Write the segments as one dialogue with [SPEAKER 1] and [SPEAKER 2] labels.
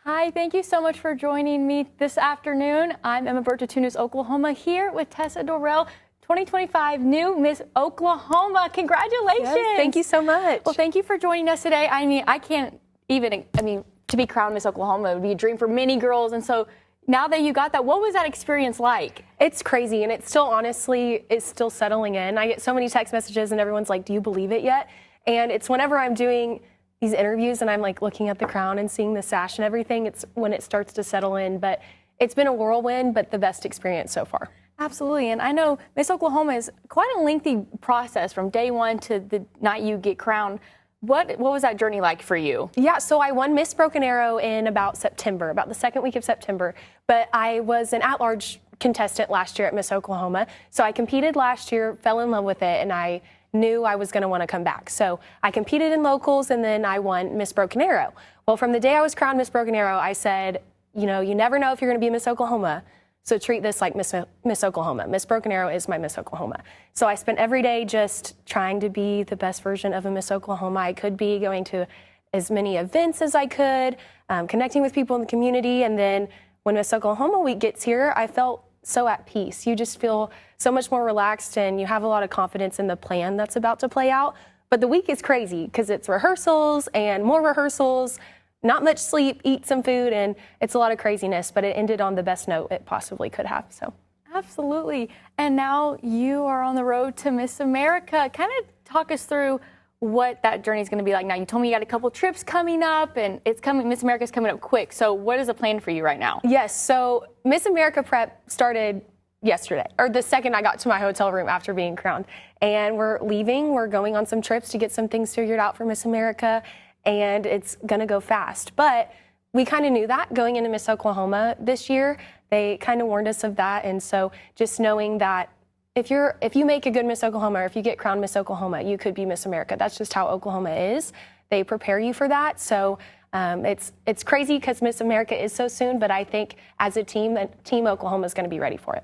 [SPEAKER 1] Hi, thank you so much for joining me this afternoon. I'm Emma Bertatunis, Oklahoma, here with Tessa Dorrell, 2025 new Miss Oklahoma. Congratulations.
[SPEAKER 2] Yes, thank you so much.
[SPEAKER 1] Well, thank you for joining us today. I mean, to be crowned Miss Oklahoma would be a dream for many girls. And so now that you got that, what was that experience like?
[SPEAKER 2] It's crazy, and it still honestly is still settling in. I get so many text messages, and everyone's like, do you believe it yet? And it's whenever I'm doing these interviews and I'm like looking at the crown and seeing the sash and everything, it's when it starts to settle in. But it's been a whirlwind, but the best experience so far.
[SPEAKER 1] Absolutely. And I know Miss Oklahoma is quite a lengthy process from day one to the night you get crowned. What was that journey like for you?
[SPEAKER 2] Yeah, so I won Miss Broken Arrow in about September, about the second week of September. But I was an at-large contestant last year at Miss Oklahoma. So I competed last year, fell in love with it, and I knew I was going to want to come back. So I competed in locals, and then I won Miss Broken Arrow. Well, from the day I was crowned Miss Broken Arrow, I said, you know, you never know if you're going to be Miss Oklahoma. So treat this like Miss Oklahoma. Miss Broken Arrow is my Miss Oklahoma. So I spent every day just trying to be the best version of a Miss Oklahoma I could be, going to as many events as I could, connecting with people in the community. And then when Miss Oklahoma week gets here, I felt so at peace. You just feel so much more relaxed, and you have a lot of confidence in the plan that's about to play out. But the week is crazy because it's rehearsals and more rehearsals, not much sleep, eat some food, and it's a lot of craziness, but it ended on the best note it possibly could have. So,
[SPEAKER 1] absolutely. And now you are on the road to Miss America. Kind of talk us through what that journey is going to be like now. You told me you got a couple trips coming up, and Miss America is coming up quick. So what is the plan for you right now?
[SPEAKER 2] Yes, so Miss America prep started yesterday, or the second I got to my hotel room after being crowned. And we're leaving. We're going on some trips to get some things figured out for Miss America, and it's going to go fast. But we kind of knew that going into Miss Oklahoma this year. They kind of warned us of that. And so just knowing that if you make a good Miss Oklahoma, or if you get crowned Miss Oklahoma, you could be Miss America. That's just how Oklahoma is. They prepare you for that. So it's crazy because Miss America is so soon, but I think as a team, Team Oklahoma is going to be ready for it.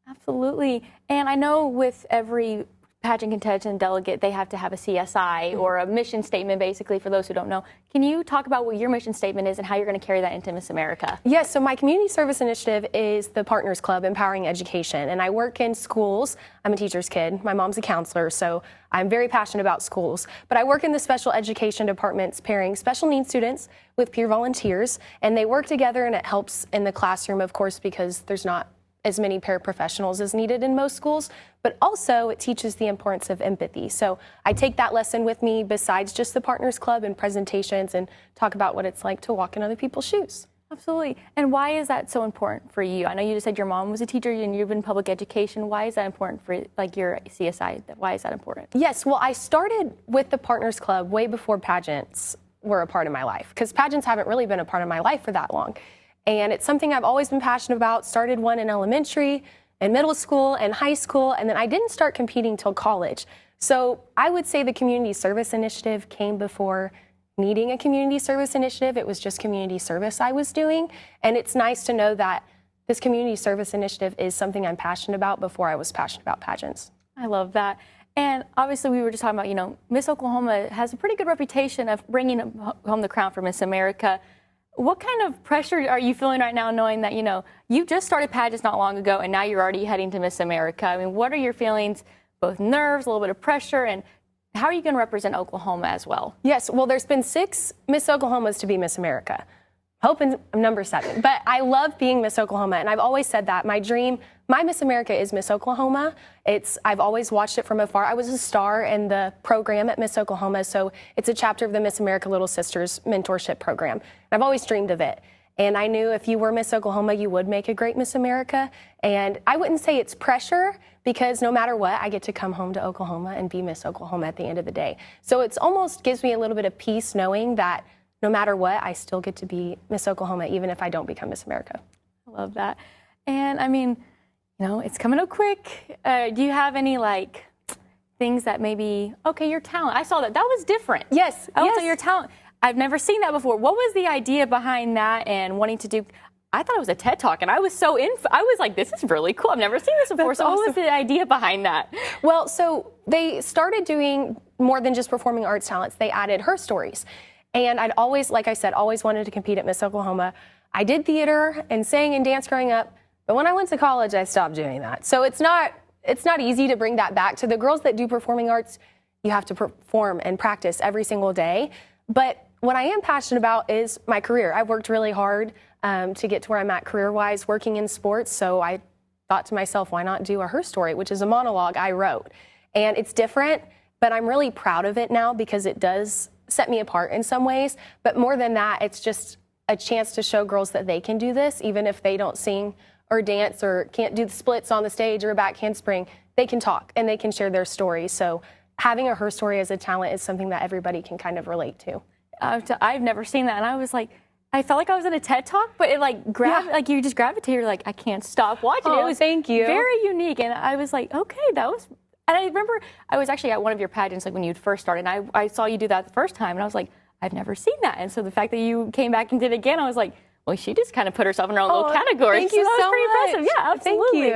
[SPEAKER 1] Absolutely. And I know with every pageant contestant and delegate, they have to have a CSI or a mission statement, basically, for those who don't know. Can you talk about what your mission statement is and how you're going to carry that into Miss America?
[SPEAKER 2] Yes, so my community service initiative is the Partners Club Empowering Education, and I work in schools. I'm a teacher's kid. My mom's a counselor, so I'm very passionate about schools. But I work in the special education departments pairing special needs students with peer volunteers, and they work together, and it helps in the classroom, of course, because there's not as many paraprofessionals as needed in most schools, but also it teaches the importance of empathy. So I take that lesson with me besides just the Partners Club and presentations, and talk about what it's like to walk in other people's shoes.
[SPEAKER 1] Absolutely. And why is that so important for you? I know you just said your mom was a teacher and you've been in public education. Why is that important for your CSI? Why is that important?
[SPEAKER 2] Yes, well, I started with the Partners Club way before pageants were a part of my life, because pageants haven't really been a part of my life for that long. And it's something I've always been passionate about. Started one in elementary and middle school and high school, and then I didn't start competing till college. So I would say the community service initiative came before needing a community service initiative. It was just community service I was doing. And it's nice to know that this community service initiative is something I'm passionate about before I was passionate about pageants.
[SPEAKER 1] I love that. And obviously we were just talking about, Miss Oklahoma has a pretty good reputation of bringing home the crown for Miss America. What kind of pressure are you feeling right now, knowing that, you just started pageants not long ago and now you're already heading to Miss America? I mean, what are your feelings, both nerves, a little bit of pressure, and how are you going to represent Oklahoma as well?
[SPEAKER 2] Yes, well, there's been 6 Miss Oklahomas to be Miss America. Hoping I'm number 7, but I love being Miss Oklahoma, and I've always said that. My dream, my Miss America is Miss Oklahoma. I've always watched it from afar. I was a star in the program at Miss Oklahoma, so it's a chapter of the Miss America Little Sisters mentorship program. I've always dreamed of it, and I knew if you were Miss Oklahoma, you would make a great Miss America. And I wouldn't say it's pressure, because no matter what, I get to come home to Oklahoma and be Miss Oklahoma at the end of the day. So it's almost gives me a little bit of peace knowing that no matter what, I still get to be Miss Oklahoma, even if I don't become Miss America.
[SPEAKER 1] I love that. And I mean, it's coming up quick. Do you have any things that maybe, your talent? I saw that was different.
[SPEAKER 2] Yes.
[SPEAKER 1] Also, your talent. I've never seen that before. What was the idea behind that and wanting to do? I thought it was a TED Talk, and I was so I was like, this is really cool. I've never seen this before.
[SPEAKER 2] That's
[SPEAKER 1] so
[SPEAKER 2] awesome.
[SPEAKER 1] What was the idea behind that?
[SPEAKER 2] Well, so they started doing more than just performing arts talents. They added her stories. And I'd always, like I said, always wanted to compete at Miss Oklahoma. I did theater and sang and dance growing up, but when I went to college, I stopped doing that. So it's not easy to bring that back. To the girls that do performing arts, you have to perform and practice every single day. But what I am passionate about is my career. I've worked really hard to get to where I'm at career-wise, working in sports. So I thought to myself, why not do a Her Story, which is a monologue I wrote. And it's different, but I'm really proud of it now because it does set me apart in some ways. But more than that, it's just a chance to show girls that they can do this, even if they don't sing or dance or can't do the splits on the stage or a back handspring. They can talk and they can share their story. So having a Her Story as a talent is something that everybody can kind of relate to.
[SPEAKER 1] I've never seen that, and I was like, I felt like I was in a TED Talk, but it like like you just gravitated, like I can't stop watching it. It was
[SPEAKER 2] thank you.
[SPEAKER 1] Very unique, and I was like, okay, that was. And I remember I was actually at one of your pageants, like when you first started, and I saw you do that the first time, and I was like, I've never seen that. And so the fact that you came back and did it again, I was like, well, she just kind of put herself in her own little category.
[SPEAKER 2] Thank you
[SPEAKER 1] so that was
[SPEAKER 2] so
[SPEAKER 1] pretty
[SPEAKER 2] much.
[SPEAKER 1] impressive. Yeah, absolutely.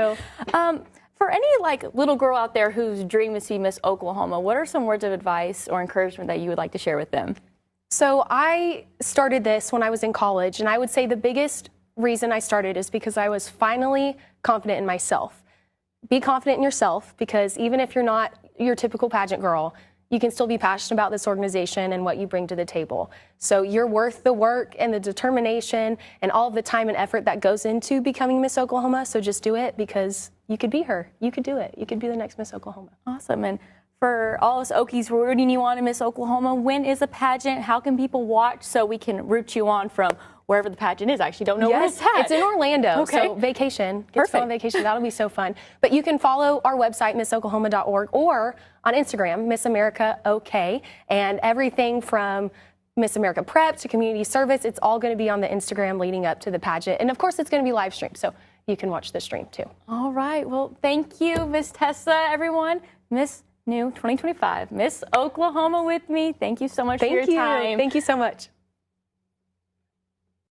[SPEAKER 2] Thank you.
[SPEAKER 1] For any like little girl out there whose dream is to be Miss Oklahoma, what are some words of advice or encouragement that you would like to share with them?
[SPEAKER 2] So I started this when I was in college, and I would say the biggest reason I started is because I was finally confident in myself. Be confident in yourself, because even if you're not your typical pageant girl, you can still be passionate about this organization and what you bring to the table. So you're worth the work and the determination and all of the time and effort that goes into becoming Miss Oklahoma. So just do it, because you could be her. You could do it. You could be the next Miss Oklahoma.
[SPEAKER 1] Awesome. And for all us Okies rooting you on in Miss Oklahoma, when is the pageant? How can people watch so we can root you on from wherever the pageant is? I actually don't know where it's at.
[SPEAKER 2] It's in Orlando.
[SPEAKER 1] Okay.
[SPEAKER 2] So vacation. Get
[SPEAKER 1] Perfect.
[SPEAKER 2] to go on vacation. That'll be so fun. But you can follow our website, missoklahoma.org, or on Instagram, Miss America OK. And everything from Miss America Prep to community service, it's all going to be on the Instagram leading up to the pageant. And of course, it's going to be live streamed, so you can watch the stream too.
[SPEAKER 1] All right. Well, thank you, Miss Tessa, everyone. Miss New 2025, Miss Oklahoma with me. Thank you so much for your time.
[SPEAKER 2] Thank you so much.